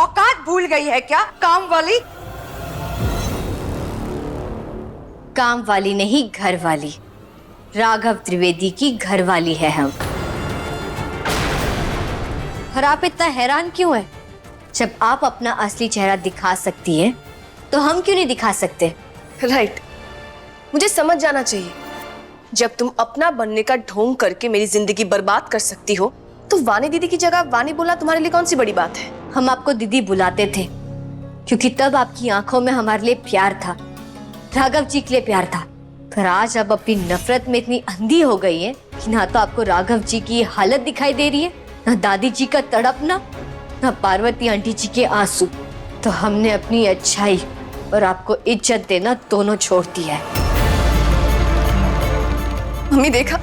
औकात भूल गई है क्या काम वाली? काम वाली नहीं, घर वाली। राघव त्रिवेदी की घर वाली है हम। और आप इतना हैरान क्यों है? जब आप अपना असली चेहरा दिखा सकती है तो हम क्यों नहीं दिखा सकते? राइट, मुझे समझ जाना चाहिए। जब तुम अपना बनने का ढोंग करके मेरी जिंदगी बर्बाद कर सकती हो तो वानी दीदी की जगह वानी बोलना तुम्हारे लिए कौन सी बड़ी बात है? हम आपको दीदी बुलाते थे क्योंकि तब आपकी आंखों में हमारे लिए प्यार था, राघव जी के लिए प्यार था। पर आज आप अपनी नफरत में इतनी अंधी हो गई है कि ना तो आपको राघव जी की हालत दिखाई दे रही है, ना दादी जी का तड़पना, ना पार्वती आंटी जी के आंसू। तो हमने अपनी अच्छाई और आपको इज्जत देना दोनों छोड़ दिया है। मम्मी देखा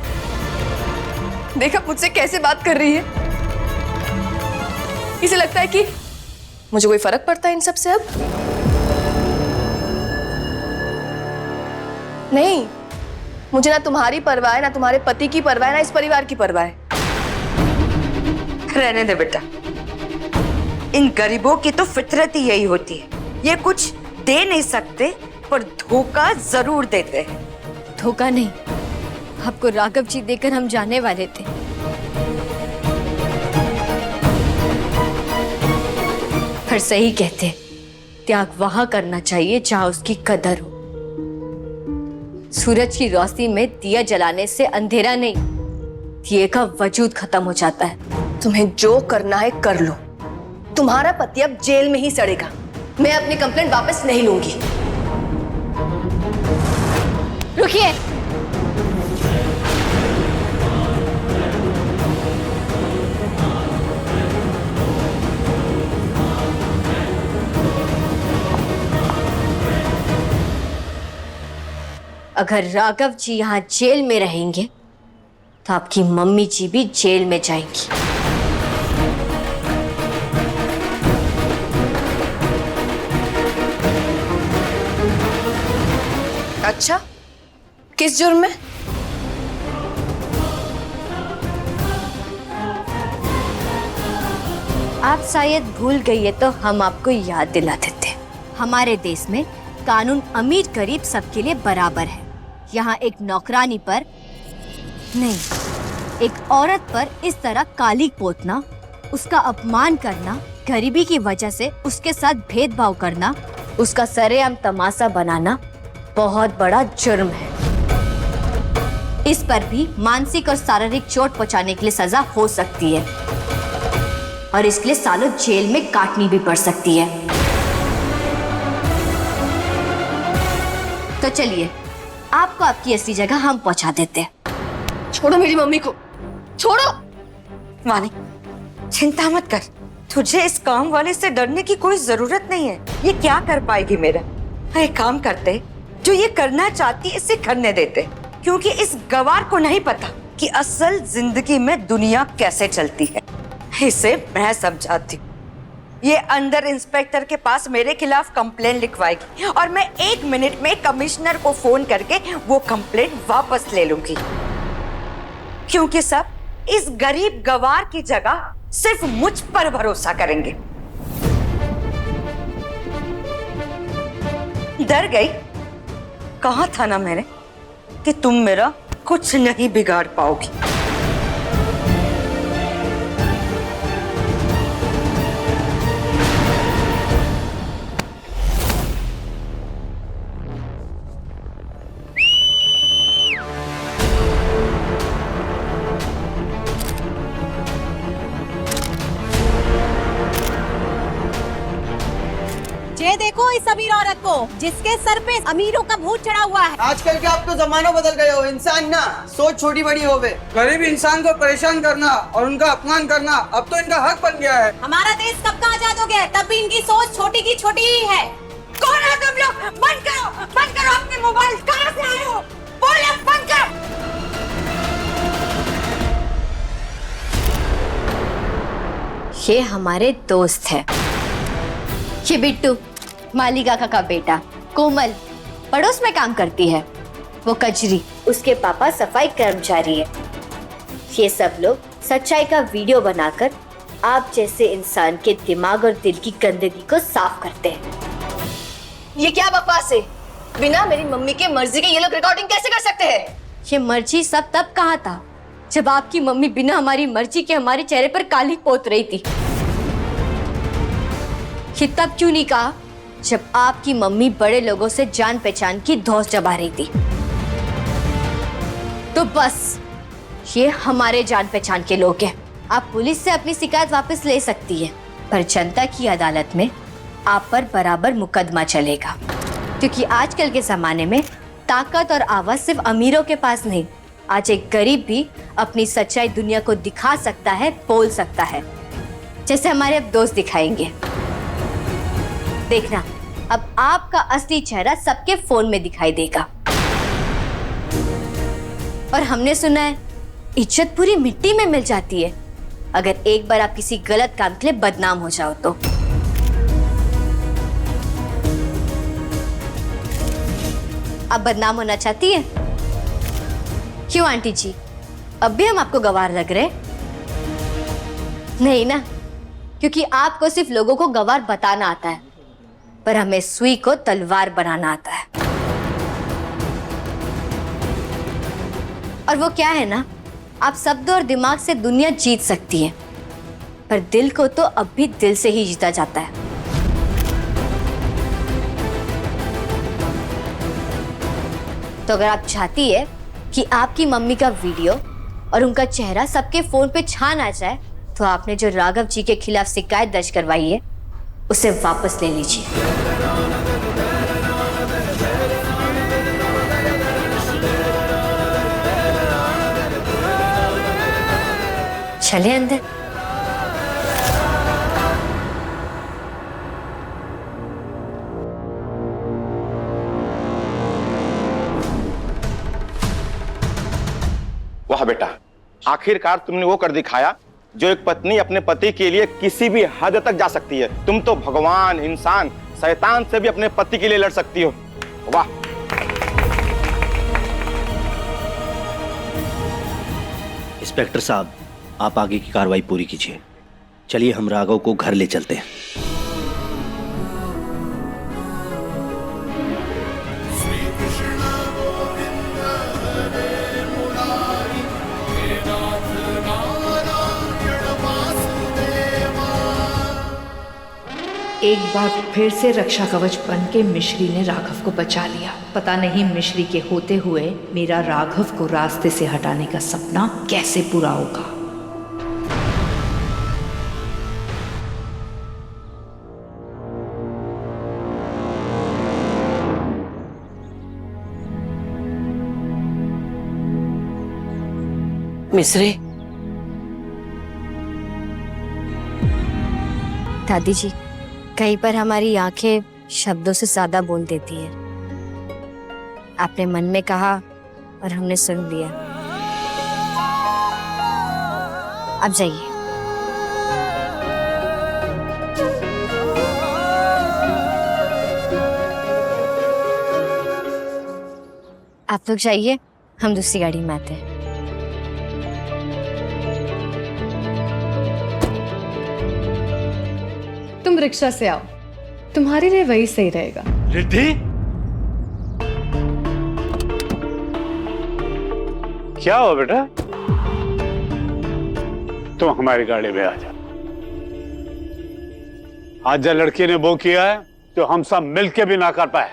मुझसे कैसे बात कर रही है। इसे लगता है कि मुझे कोई फर्क पड़ता है इन सब से अब? नहीं, मुझे ना तुम्हारी परवाह है, ना तुम्हारे पति की परवाह है, ना इस परिवार की परवाह है। रहने दे बेटा, इन गरीबों की तो फितरत ही यही होती है। ये कुछ दे नहीं सकते पर धोखा जरूर देते हैं। धोखा नहीं, आपको राघव जी देकर हम जाने वाले थे। पर सही कहते, त्याग वहां करना चाहिए जहां उसकी कदर हो। सूरज की रोशनी में दिया जलाने से अंधेरा नहीं, दिए का वजूद खत्म हो जाता है। तुम्हें जो करना है कर लो। तुम्हारा पति अब जेल में ही सड़ेगा। मैं अपनी कंप्लेंट वापस नहीं लूंगी। रुकिए, अगर राघव जी यहाँ जेल में रहेंगे तो आपकी मम्मी जी भी जेल में जाएंगी। अच्छा, किस जुर्म में? आप शायद भूल गई है तो हम आपको याद दिला देते। हमारे देश में कानून अमीर गरीब सबके लिए बराबर है। यहाँ एक नौकरानी पर नहीं, एक औरत पर इस तरह काली पोतना, उसका अपमान करना, गरीबी की वजह से उसके साथ भेदभाव करना, उसका सरेआम तमाशा बनाना बहुत बड़ा जुर्म है। इस पर भी मानसिक और शारीरिक चोट पहुंचाने के लिए सजा हो सकती है और इसके लिए सालों जेल में काटनी भी पड़ सकती है। तो चलिए, आपको आपकी असली जगह हम पहुंचा देते हैं। छोड़ो मेरी मम्मी को, छोड़ो। वानी, चिंता मत कर, तुझे इस काम वाले से डरने की कोई जरूरत नहीं है। ये क्या कर पाएगी मेरा? एक काम करते, जो ये करना चाहती इसे करने देते, क्योंकि इस गवार को नहीं पता कि असल जिंदगी में दुनिया कैसे चलती है। इसे मैं समझाती हूँ। ये अंडर इंस्पेक्टर के पास मेरे खिलाफ कंप्लेन लिखवाएगी और मैं 1 मिनट में कमिश्नर को फोन करके वो कंप्लेंट वापस ले लूंगी, क्योंकि सब इस गरीब गवार की जगह सिर्फ मुझ पर भरोसा करेंगे। डर गई? कहा था ना मैंने कि तुम मेरा कुछ नहीं बिगाड़ पाओगी। ये देखो इस अमीर औरत को जिसके सर पे अमीरों का भूत चढ़ा हुआ है। आजकल के आप तो जमाना बदल गए हो, इंसान ना सोच छोटी बड़ी होवे। गरीब इंसान को परेशान करना और उनका अपमान करना अब तो इनका हक बन गया है। हमारा देश कब का आजाद हो गया है, तब भी इनकी सोच छोटी की छोटी ही है। कौन है तुम लोग? बंद करो अपने मोबाइल। कहां से आए हो? बोलो, बंद करो। ये हमारे दोस्त है। ये बिट्टू, मालिका का बेटा, कोमल पड़ोस में काम करती है। वो कजरी, उसके पापा सफाई कर्मचारी है। ये सब लोग सच्चाई का वीडियो बनाकर आप जैसे इंसान के दिमाग और दिल की गंदगी को साफ करते हैं। ये क्या बकवास है? बिना मेरी मम्मी के मर्जी के ये लोग रिकॉर्डिंग कैसे कर सकते हैं? ये मर्जी सब तब कहा था जब आपकी मम्मी बिना हमारी मर्जी के हमारे चेहरे पर काली पोत रही थी। ये तब क्यों नहीं कहा जब आपकी मम्मी बड़े लोगों से जान पहचान की धौंस जमा रही थी? तो बस ये हमारे जान पहचान के लोग हैं। आप पुलिस से अपनी शिकायत वापस ले सकती है, पर जनता की अदालत में आप पर बराबर मुकदमा चलेगा, क्योंकि आजकल के जमाने में ताकत और आवाज सिर्फ अमीरों के पास नहीं, आज एक गरीब भी अपनी सच्चाई दुनिया को दिखा सकता है, बोल सकता है, जैसे हमारे अब दोस्त दिखाएंगे। देखना, अब आपका असली चेहरा सबके फोन में दिखाई देगा। और हमने सुना है इज्जत पूरी मिट्टी में मिल जाती है अगर एक बार आप किसी गलत काम के लिए बदनाम हो जाओ तो। आप बदनाम होना चाहती है? क्यों आंटी जी, अब भी हम आपको गवार लग रहे? नहीं ना, क्योंकि आपको सिर्फ लोगों को गवार बताना आता है, पर हमें सुई को तलवार बनाना आता है। और वो क्या है ना, आप शब्द और दिमाग से दुनिया जीत सकती है, पर दिल को तो अब भी दिल से ही जीता जाता है। तो अगर आप चाहती है कि आपकी मम्मी का वीडियो और उनका चेहरा सबके फोन पे छा ना जाए, तो आपने जो राघव जी के खिलाफ शिकायत दर्ज करवाई है उसे वापस ले लीजिए। चलिए अंदर। वाह बेटा, आखिरकार तुमने वो कर दिखाया जो एक पत्नी अपने पति के लिए किसी भी हद तक जा सकती है। तुम तो भगवान, इंसान, शैतान से भी अपने पति के लिए लड़ सकती हो। वाह। इंस्पेक्टर साहब, आप आगे की कार्रवाई पूरी कीजिए। चलिए हम राघव को घर ले चलते हैं। एक बार फिर से रक्षा कवच बन के मिश्री ने राघव को बचा लिया। पता नहीं मिश्री के होते हुए मेरा राघव को रास्ते से हटाने का सपना कैसे पूरा होगा। मिश्री, दादी जी, कई बार हमारी आंखें शब्दों से ज्यादा बोल देती है। आपने मन में कहा और हमने सुन लिया। अब जाइए। आप लोग जाइए, हम दूसरी गाड़ी में आते हैं। तुम रिक्शा से आओ, तुम्हारे लिए वही सही रहेगा। रिद्धि, क्या हुआ बेटा? तुम हमारी गाड़ी में आ जाओ। आज जो लड़की ने वो किया है जो हम सब मिलके भी ना कर पाए,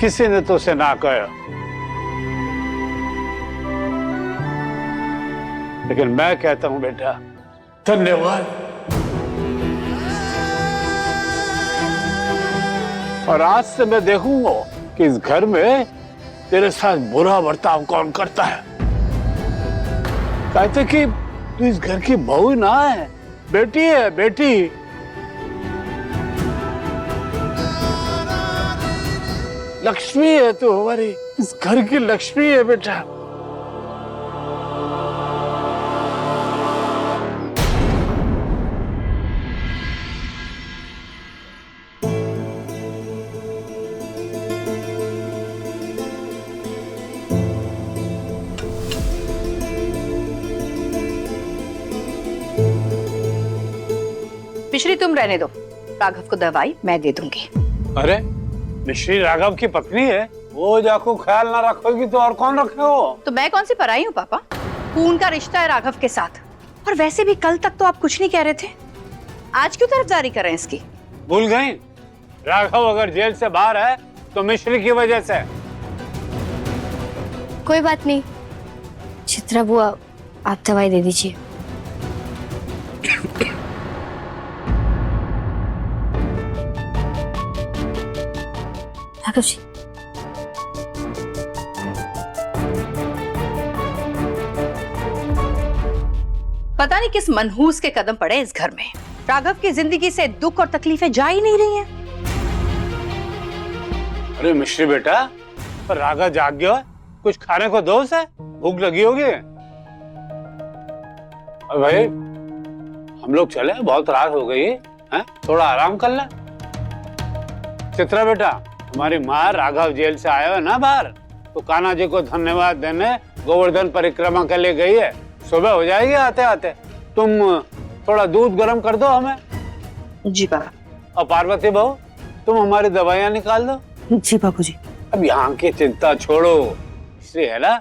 किसी ने तो उसे ना कहा, लेकिन मैं कहता हूं बेटा, धन्यवाद। और आज से मैं देखूंगा कि इस घर में तेरे साथ बुरा बर्ताव कौन करता है। कहते कि तू इस घर की बहू ना है, बेटी है, बेटी। लक्ष्मी है तू हमारी, इस घर की लक्ष्मी है बेटा। मिश्री तुम रहने दो, राघव को दवाई मैं दे दूंगी। अरे मिश्री राघव की पत्नी है, वो जाको ख्याल ना रखोगी तो और कौन रखेगा? तो मैं कौन सी पराई हूँ पापा? खून का रिश्ता है राघव के साथ। और वैसे भी कल तक तो आप कुछ नहीं कह रहे थे, आज क्यों तरफदारी कर रहे हैं इसकी? भूल गई? राघव अगर जेल से बाहर है तो मिश्री की वजह से। कोई बात नहीं, चित्रा बुआ आप दवाई दे दीजिए। राघव जी, पता नहीं किस मनहूस के कदम पड़े इस घर में। राघव की जिंदगी से दुख और तकलीफें जा ही नहीं रही हैं। अरे मिश्री बेटा, पर राघव जाग गया है, कुछ खाने को दो उसे, भूख लगी होगी। और भाई हम लोग चले, बहुत रात हो गई है, थोड़ा आराम कर ले। चित्रा बेटा, हमारी माँ राघव जेल से आया है ना बाहर, तो कान्हा जी को धन्यवाद देने गोवर्धन परिक्रमा के लिए गई है। सुबह हो जाएगी आते आते। तुम थोड़ा दूध गर्म कर दो हमें। जी बाबा। और पार्वती बहू, तुम हमारी दवाइयाँ निकाल दो। जी बाबूजी। अब यहाँ की चिंता छोड़ो, इसलिए है ना,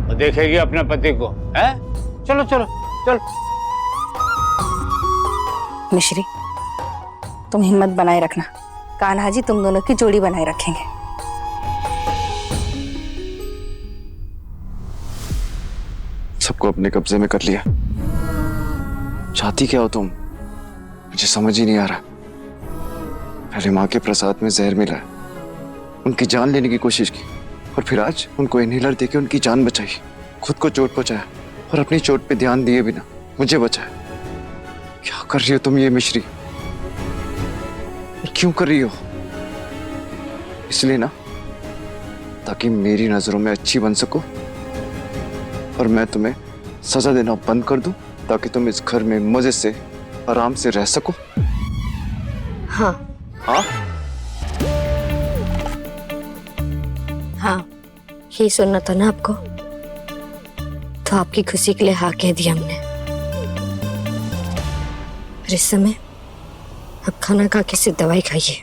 वो देखेगी अपने पति को, है? चलो चलो चलो। मिश्री, तुम हिम्मत बनाए रखना, कान्हा जी तुम दोनों की जोड़ी बनाए रखेंगे। सबको अपने कब्जे में कर लिया। चाहती क्या हो तुम? मुझे समझ ही नहीं आ रहा। पहले माँ के प्रसाद में जहर मिला, उनकी जान लेने की कोशिश की, और फिर आज उनको इनहेलर देके उनकी जान बचाई। खुद को चोट पहुंचाया और अपनी चोट पे ध्यान दिए बिना मुझे बचाया। क्या कर रही हो तुम ये मिश्री? और क्यों कर रही हो? इसलिए ना, ताकि मेरी नजरों में अच्छी बन सको और मैं तुम्हें सजा देना बंद कर दूं, ताकि तुम इस घर में मजे से आराम से रह सको। हाँ हाँ हाँ, यही सुनना था ना आपको, तो आपकी खुशी के लिए हाँ कह दिया हमने। पर इस समय अब खाना खा के सिर्फ दवाई खाइए।